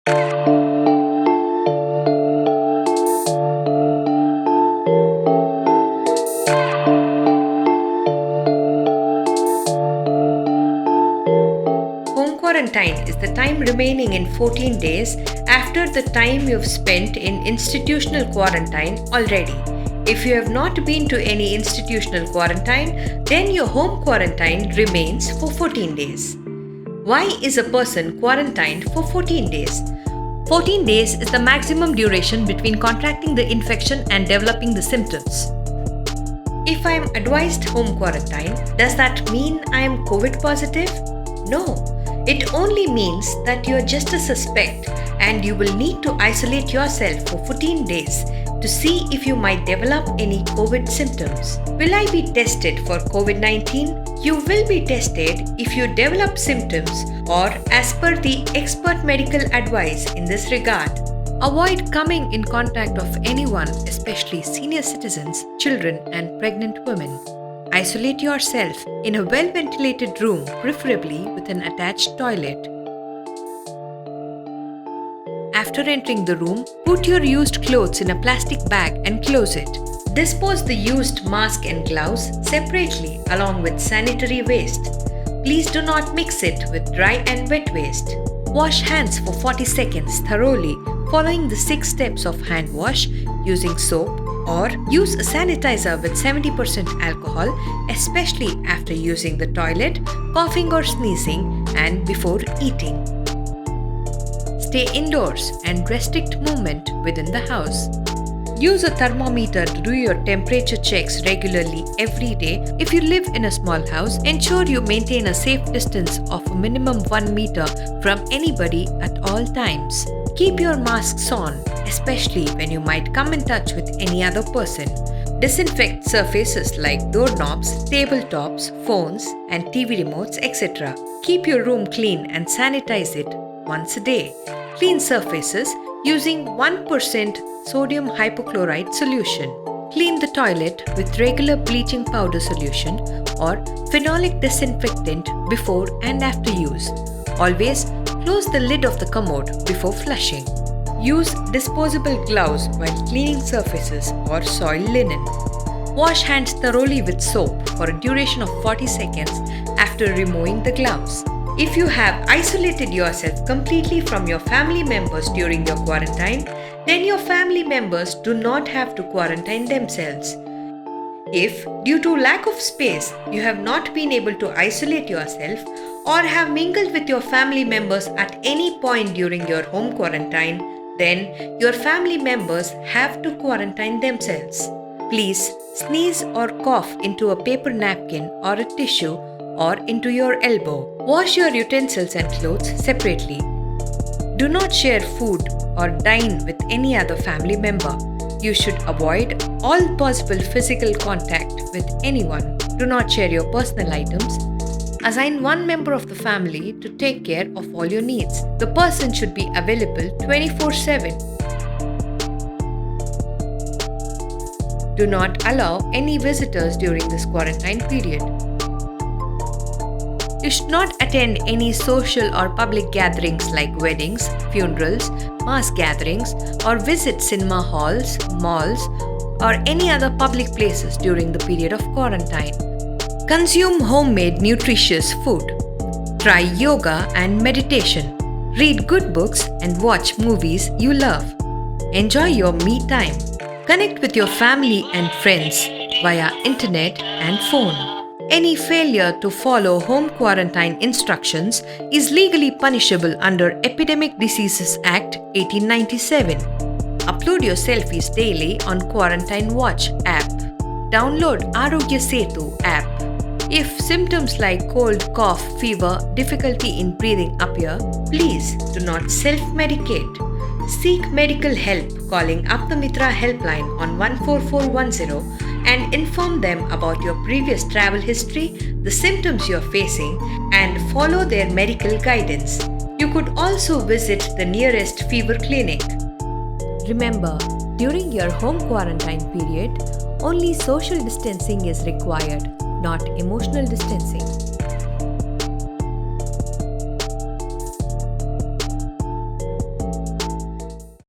Home quarantine is the time remaining in 14 days after the time you've spent in institutional quarantine already. If you have not been to any institutional quarantine, then your home quarantine remains for 14 days. Why is a person quarantined for 14 days? 14 days is the maximum duration between contracting the infection and developing the symptoms. If I am advised home quarantine, does that mean I am COVID positive? No. It only means that you are just a suspect and you will need to isolate yourself for 14 days to see if you might develop any COVID symptoms. Will I be tested for COVID-19? You will be tested if you develop symptoms or as per the expert medical advice in this regard. Avoid coming in contact of anyone, especially senior citizens, children and pregnant women. Isolate yourself in a well-ventilated room, preferably with an attached toilet. After entering the room, put your used clothes in a plastic bag and close it. Dispose the used mask and gloves separately along with sanitary waste. Please do not mix it with dry and wet waste. Wash hands for 40 seconds thoroughly, following the 6 steps of hand wash using soap, or use a sanitizer with 70% alcohol, especially after using the toilet, coughing or sneezing, and before eating. Stay indoors and restrict movement within the house. Use a thermometer to do your temperature checks regularly every day. If you live in a small house, ensure you maintain a safe distance of a minimum 1 meter from anybody at all times. Keep your masks on, especially when you might come in touch with any other person. Disinfect surfaces like doorknobs, tabletops, phones, and TV remotes, etc. Keep your room clean and sanitize it once a day. Clean surfaces using 1% sodium hypochlorite solution. Clean the toilet with regular bleaching powder solution or phenolic disinfectant before and after use. Always close the lid of the commode before flushing. Use disposable gloves while cleaning surfaces or soiled linen. Wash hands thoroughly with soap for a duration of 40 seconds after removing the gloves. If you have isolated yourself completely from your family members during your quarantine, then your family members do not have to quarantine themselves. If, due to lack of space, you have not been able to isolate yourself or have mingled with your family members at any point during your home quarantine, then your family members have to quarantine themselves. Please sneeze or cough into a paper napkin or a tissue or into your elbow. Wash your utensils and clothes separately. Do not share food or dine with any other family member. You should avoid all possible physical contact with anyone. Do not share your personal items. Assign one member of the family to take care of all your needs. The person should be available 24/7. Do not allow any visitors during this quarantine period. You should not attend any social or public gatherings like weddings, funerals, mass gatherings, or visit cinema halls, malls, or any other public places during the period of quarantine. Consume homemade nutritious food. Try yoga and meditation. Read good books and watch movies you love. Enjoy your me time. Connect with your family and friends via internet and phone. Any failure to follow home quarantine instructions is legally punishable under Epidemic Diseases Act 1897. Upload your selfies daily on Quarantine Watch app. Download Arogya Setu app. If symptoms like cold, cough, fever, difficulty in breathing appear, please do not self-medicate. Seek medical help calling Aptamitra helpline on 14410 and inform them about your previous travel history, the symptoms you are facing, and follow their medical guidance. You could also visit the nearest fever clinic. Remember, during your home quarantine period, only social distancing is required, not emotional distancing.